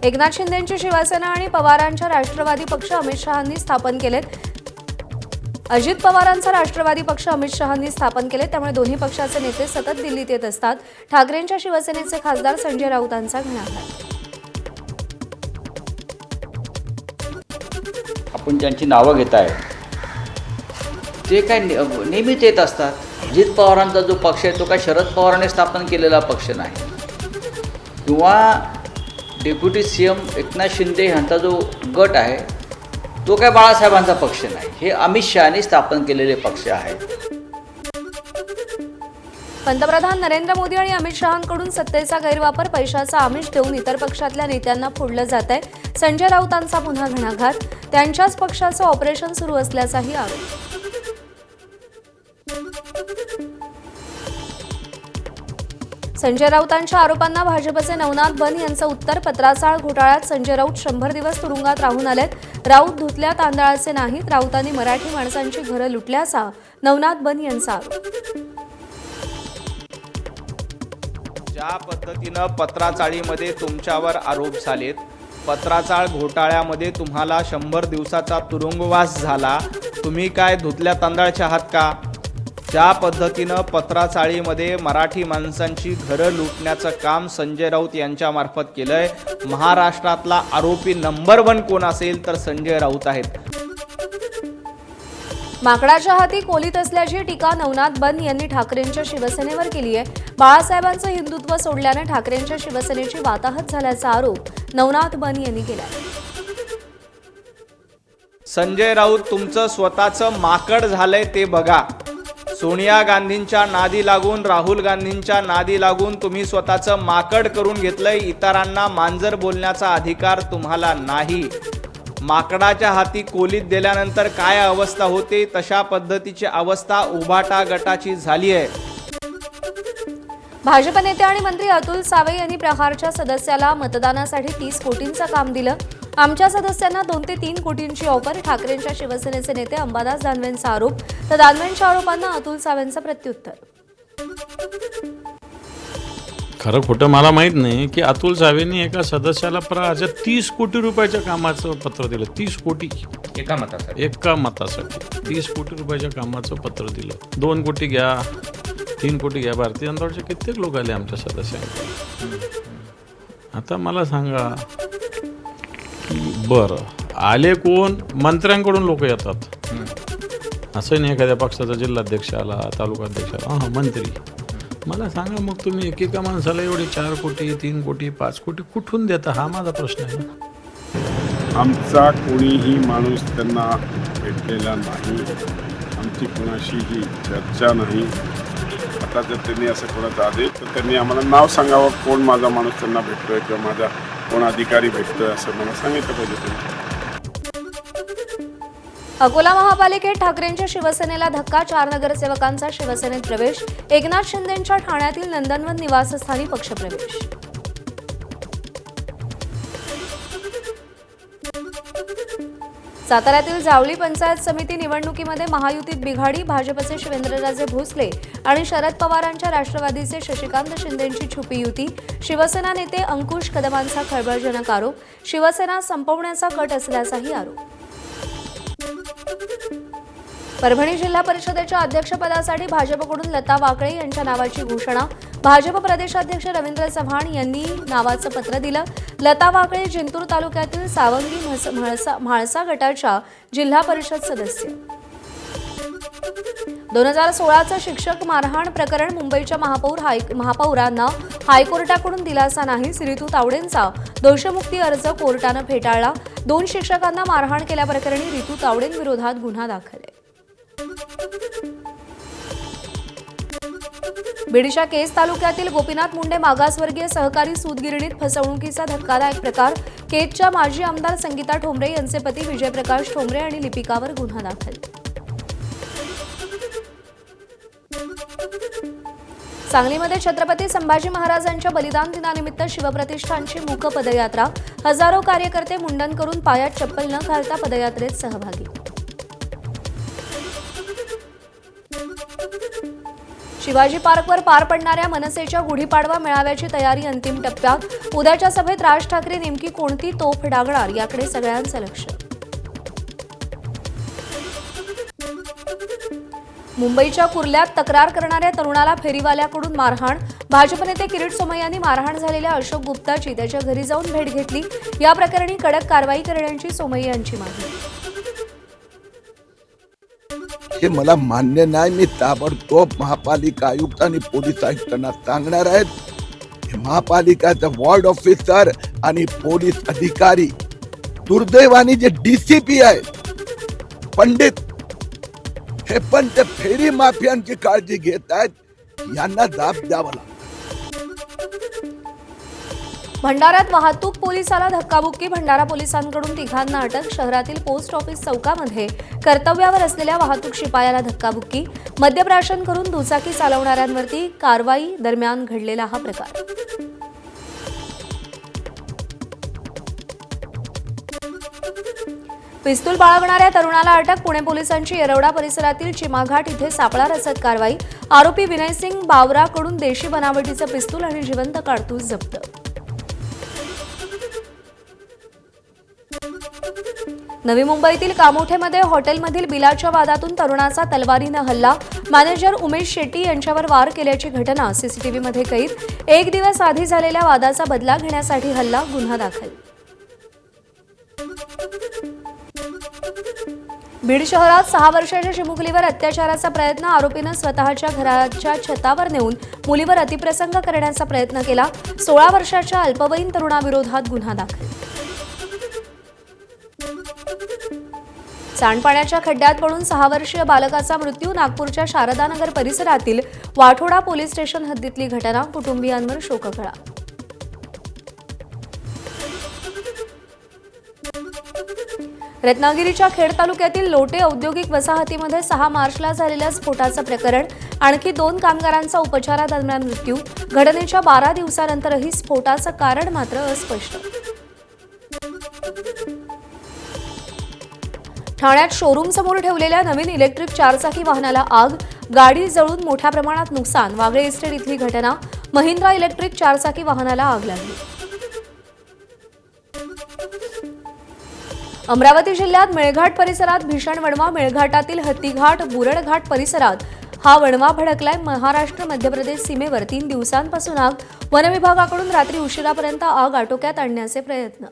एकनाथ शिंदेंची शिवसेना आणि पवारांच्या राष्ट्रवादी पक्ष अमित शहांनी स्थापन केलेत। अजित पवारांचा राष्ट्रवादी पक्ष अमित शहांनी स्थापन केले, त्यामुळे दोन्ही पक्षाचे नेते सतत दिल्लीत येत असतात। ठाकरेंच्या शिवसेनेचे खासदार संजय राऊतांचा घणाघात। आपण ज्यांची नावं घेताय ते काय नेहमीच येत असतात। अजित पवारांचा जो पक्ष आहे तो काय शरद पवारांनी स्थापन केलेला पक्ष नाही, किंवा डेप्युटी सीएम एकनाथ शिंदे यांचा जो गट आहे तो काय बाळासाहेबांचा पक्ष नाही, हे अमित शहांनी स्थापन केलेले पक्ष आहेत। पंतप्रधान नरेंद्र मोदी आणि अमित शहांकडून सत्तेचा गैरवापर, पैशाचा आमिष देऊन इतर पक्षातल्या नेत्यांना फोडलं जात आहे। संजय राऊतांचा पुन्हा घणाघात। त्यांच्याच पक्षाचं ऑपरेशन सुरू असल्याचाही आरोप। संजय राऊतांच्या आरोपांना भाजपचे नवनाथ बन यांचं उत्तर। पत्राचाळ घोटाळ्यात संजय राऊत 100 दिवस तुरुंगात राहून आलेत। राऊत धुतल्या तांदळाचे नाहीत, राऊतांनी मराठी माणसांची घरं लुटल्याचा नवनाथ बन यांचा आरोप। ज्या पद्धतीनं पत्राचाळीमध्ये तुमच्यावर आरोप झालेत, पत्राचाळ घोटाळ्यामध्ये तुम्हाला 100 दिवसाचा तुरुंगवास झाला, तुम्ही काय धुतल्या तांदळाचे आहात का? ज्या पद्धतीनं पत्राचाळीमध्ये मराठी माणसांची घरं लुटण्याचं काम संजय राऊत यांच्यामार्फत केलंय, महाराष्ट्रातला आरोपी नंबर 1 कोण असेल तर संजय राऊत आहेत। माकडाच्या हाती कोलीत असल्याची टीका नवनाथ बन यांनी ठाकरेंच्या शिवसेनेवर केली आहे। बाळासाहेबांचं हिंदुत्व सोडल्याने ठाकरेंच्या शिवसेनेची वाताहत झाल्याचा आरोप नवनाथ बन यांनी केला। संजय राऊत तुमचं स्वतःचं माकड झालंय ते बघा। सोनिया गांधींच्या नादी लागून, राहुल गांधींच्या नादी लागून तुम्ही स्वतःचं माकड करून घेतलंय। इतरांना मांजर बोलण्याचा अधिकार तुम्हाला नाही। माकडाच्या हाती कोलीत दिल्यानंतर काय अवस्था होते, तशा पद्धतीची अवस्था उभाटा गटाची झाली आहे। भाजप नेते आणि मंत्री अतुल सावे यांनी प्रहारच्या सदस्याला मतदानासाठी 30 कोटींचं काम दिलं। आमच्या सदस्यांना 2 ते 3 कोटींची ऑफर। ठाकरेंच्या शिवसेनेचे नेते अंबादास दानवेंचा आरोप, तर दानवेंच्या आरोपांना अतुल सावेंचं प्रत्युत्तर। खरं खोटं मला माहीत नाही की अतुल सावेंनी एका सदस्याला प्रहारच्या 30 कोटी रुपयाच्या कामाचं पत्र दिलं। 30 कोटी एका मतासाठी 30 कोटी रुपयाच्या कामाचं पत्र दिलं। 2 कोटी घ्या, 3 कोटी घ्या, भारतीय जनता पार्टीचे कित्येक लोक आले आमच्या सदस्यांकडे। आता मला सांगा की बरं आले कोण? मंत्र्यांकडून लोक येतात, असं नाही एखाद्या पक्षाचा जिल्हाध्यक्ष आला, तालुकाध्यक्ष आला, हां मंत्री। मला सांगा मग तुम्ही एकेका माणसाला एवढे 4 कोटी, 3 कोटी, 5 कोटी कुठून देता? हा माझा प्रश्न आहे ना। आमचा कोणीही माणूस त्यांना भेटलेला नाही, आमची कोणाशीही चर्चा नाही। आता जर त्यांनी असं कोणाचं आदेश तर त्यांनी आम्हाला नाव सांगावं, कोण माझा माणूस त्यांना भेटतोय किंवा माझा कोण अधिकारी भेटतोय असं मला सांगितलं पाहिजे त्यांनी। अकोला महापालिकेत ठाकरेंच्या शिवसेनेला धक्का, 4 नगरसेवकांचा शिवसेनेत प्रवेश। एकनाथ शिंदेंच्या ठाण्यातील नंदनवन निवासस्थानी पक्षप्रवेश। साताऱ्यातील जावळी पंचायत समिती निवडणुकीमध्ये महायुतीत बिघाडी, भाजपचे शिवेंद्रराजे भोसले आणि शरद पवारांच्या राष्ट्रवादीचे शशिकांत शिंदेंची छुपी युती। शिवसेना नेते अंकुश कदमांचा खळबळजनक आरोप, शिवसेना संपवण्याचा कट असल्याचाही आरोप। परभणी जिल्हा परिषदेच्या अध्यक्षपदासाठी भाजपकडून लता वाकळे यांच्या नावाची घोषणा। भाजप प्रदेशाध्यक्ष रवींद्र चव्हाण यांनी नावाचं पत्र दिलं। लता वाकळे जिंतूर तालुक्यातील सावंगी म्हाळसा गटाच्या जिल्हा परिषद सदस्य। 2016चं शिक्षक मारहाण प्रकरण, मुंबईच्या महापौरांना हायकोर्टाकडून दिलासा नाही। रितू तावडेंचा दोषमुक्ती अर्ज कोर्टानं फेटाळला। 2 शिक्षकांना मारहाण केल्याप्रकरणी रितू तावडेंविरोधात गुन्हा दाखल आहे। बीडच्या केज तालुक्यातील गोपीनाथ मुंडे मागासवर्गीय सहकारी सूतगिरणीत फसवणुकीचा धक्कादायक प्रकार। केजच्या माजी आमदार संगीता ठोंबरे यांचे पती विजयप्रकाश ठोंबरे आणि लिपिकावर गुन्हा दाखल। सांगलीमध्ये छत्रपती संभाजी महाराजांच्या बलिदान दिनानिमित्त शिवप्रतिष्ठानची मूक पदयात्रा। हजारो कार्यकर्ते मुंडन करून पायात चप्पल न घालता पदयात्रेत सहभागी। शिवाजी पार्कवर पार पडणाऱ्या मनसेच्या गुढीपाडवा मेळाव्याची तयारी अंतिम टप्प्यात. उद्याच्या सभेत राज ठाकरे नेमकी कोणती तोफ डागणार याकडे सगळ्यांचं लक्ष. मुंबईच्या कुर्ल्यात तक्रार करणाऱ्या तरुणाला फेरीवाल्याकडून मारहाण. भाजप नेते किरीट सोमय्यांनी मारहाण झालेल्या अशोक गुप्ताची त्याच्या घरी जाऊन भेट घेतली. या प्रकरणी कडक कारवाई करण्याची सोमय्यांची मागणी. हे मला मान्य नाही. मी ताबडतोब महापालिका आयुक्त आणि पोलीस आयुक्तांना सांगणार आहेत. महापालिकाचे वॉर्ड ऑफिसर आणि पोलीस अधिकारी दुर्दैवाने जे DCP आहेत पंडित, हे पण ते फेरी माफियांची काळजी घेत आहेत. यांना दाब द्यावा लागतो. भंडाऱ्यात वाहतूक पोलिसाला धक्काबुक्की. भंडारा पोलिसांकडून तिघांना अटक. शहरातील पोस्ट ऑफिस चौकामध्ये कर्तव्यावर असलेल्या वाहतूक शिपायाला धक्काबुक्की. मद्यप्राशन करून दुचाकी चालवणाऱ्यांवरती कारवाई दरम्यान घडलेला हा प्रकार. पिस्तूल बाळगणाऱ्या तरुणाला अटक. पुणे पोलिसांची येरवडा परिसरातील चिमाघाट इथे सापळा रचत कारवाई. आरोपी विनयसिंग बावराकडून देशी बनावटीचं पिस्तूल आणि जिवंत काडतूस जप्त. नवी मुंबईतील कामोठेमध्ये हॉटेलमधील बिलाच्या वादातून तरुणाचा तलवारीनं हल्ला. मॅनेजर उमेश शेट्टी यांच्यावर वार केल्याची घटना सीसीटीव्हीमध्ये कैद. एक दिवस आधी झालेल्या वादाचा बदला घेण्यासाठी हल्ला. गुन्हा दाखल. बीड शहरात 6 वर्षाच्या चिमुकलीवर अत्याचाराचा प्रयत्न. आरोपीनं स्वतःच्या घराच्या छतावर नेऊन मुलीवर अतिप्रसंग करण्याचा प्रयत्न केला. 16 वर्षाच्या अल्पवयीन तरुणाविरोधात गुन्हा दाखल. सांडपाण्याच्या खड्ड्यात पडून 6 वर्षीय बालकाचा मृत्यू. नागपूरच्या शारदानगर परिसरातील वाठोडा पोलीस स्टेशन हद्दीतली घटना. कुटुंबियांवर शोककळा. रत्नागिरीच्या खेड तालुक्यातील लोटे औद्योगिक वसाहतीमध्ये 6 मार्चला झालेल्या स्फोटाचं प्रकरण. आणखी 2 कामगारांचा उपचारादरम्यान मृत्यू. घटनेच्या 12 दिवसानंतरही स्फोटाचं कारण मात्र अस्पष्ट. ठाण्यात शोरूम समोर ठेवलेल्या नवीन इलेक्ट्रिक 4चाकी वाहनाला आग. गाडी जळून मोठ्या प्रमाणात नुकसान. वागळे इस्टेट इथली घटना. महिंद्रा इलेक्ट्रिक 4चाकी वाहनाला आग लागली. अमरावती जिल्ह्यात मेळघाट परिसरात भीषण वणवा. मेळघाटातील हत्तीघाट बुरडघाट परिसरात हा वणवा भडकलाय. महाराष्ट्र मध्य प्रदेश सीमेवर 3 दिवसांपासून आग. वनविभागाकडून रात्री उशिरापर्यंत आग आटोक्यात आणण्याचे प्रयत्न.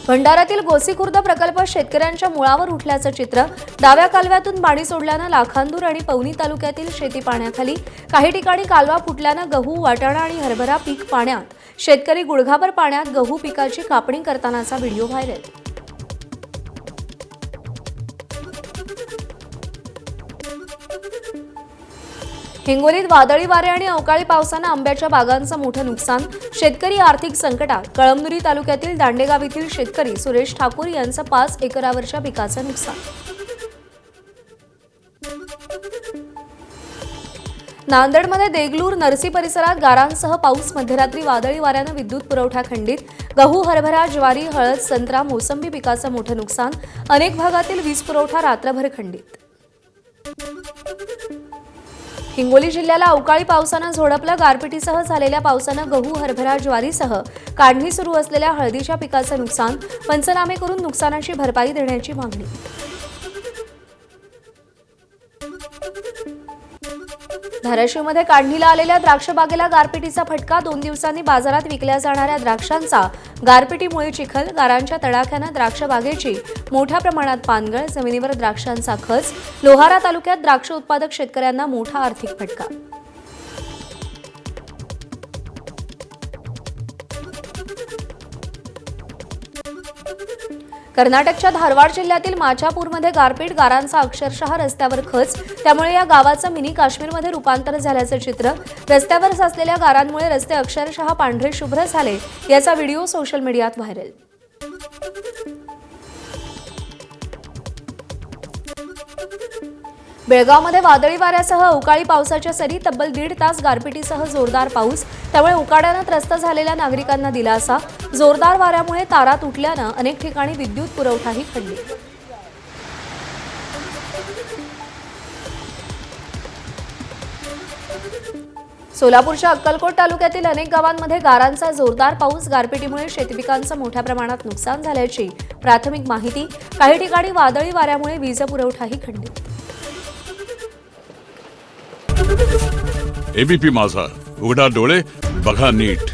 भंडाऱ्यातील गोसीखुर्द प्रकल्प शेतकऱ्यांच्या मुळावर उठल्याचं चित्र. डाव्या कालव्यातून पाणी सोडल्यानं लाखांदूर आणि पवनी तालुक्यातील शेती पाण्याखाली. काही ठिकाणी कालवा फुटल्यानं गहू, वाटाणा आणि हरभरा पीक पाण्यात. शेतकरी गुडघाभर पाण्यात गहू पिकाची कापणी करतानाचा व्हिडिओ व्हायरल. हिंगोलीत वादळी वारे आणि अवकाळी पावसानं आंब्याच्या बागांचं मोठं नुकसान. शेतकरी आर्थिक संकटात. कळमनुरी तालुक्यातील दांडेगाव येथील शेतकरी सुरेश ठाकूर यांचं 5 एकरावरच्या पिकाचं नुकसान. नांदेडमध्ये देगलूर नरसी परिसरात गारांसह पाऊस. मध्यरात्री वादळी वाऱ्यानं विद्युत पुरवठा खंडित. गहू, हरभरा, ज्वारी, हळद, संत्रा, मोसंबी पिकाचं मोठं नुकसान. अनेक भागातील वीज पुरवठा रात्रभर खंडित. हिंगोली जिल्ह्याला अवकाळी पावसानं झोडपलं. गारपिटीसह झालेल्या पावसानं गहू, हरभरा, ज्वारीसह काढणी सुरू असलेल्या हळदीच्या पिकाचं नुकसान. पंचनामे करून नुकसानाची भरपाई देण्याची मागणी. धाराशिवमध्ये काढणीला आलेल्या द्राक्ष बागेला गारपिटीचा फटका. 2 दिवसांनी बाजारात विकल्या जाणाऱ्या द्राक्षांचा गारपिटीमुळे चिखल. गारांच्या तडाख्यानं द्राक्ष बागेची मोठ्या प्रमाणात पानगळ. जमिनीवर द्राक्षांचा खच. लोहारा तालुक्यात द्राक्ष उत्पादक शेतकऱ्यांना मोठा आर्थिक फटका. कर्नाटकच्या धारवाड जिल्ह्यातील माचापूरमध्ये गारपीट. गारांचा अक्षरशः रस्त्यावर खच. त्यामुळे या गावाचं मिनी काश्मीरमध्ये रूपांतर झाल्याचं चित्र. रस्त्यावर साचलेल्या गारांमुळे रस्ते अक्षरशः पांढरे शुभ्र झाले. याचा व्हिडिओ सोशल मीडियात व्हायरल. बेळगावमध्ये वादळी वाऱ्यासह अवकाळी पावसाच्या सरी. तब्बल 1.5 तास गारपिटीसह जोरदार पाऊस. त्यामुळे उकाड्यानं त्रस्त झालेल्या नागरिकांना दिलासा. जोरदार वाऱ्यामुळे तारा तुटल्यानं अनेक ठिकाणी विद्युत पुरवठाही खंडित. सोलापूरच्या अक्कलकोट तालुक्यातील अनेक गावांमध्ये गारांचा जोरदार पाऊस, गारपिटीमुळे शेतपिकांचं मोठ्या प्रमाणात नुकसान झाल्याची प्राथमिक माहिती. काही ठिकाणी वादळी वाऱ्यामुळे वीज पुरवठाही खंडित. एबीपी माझा, उघडा डोळे बघा नीट.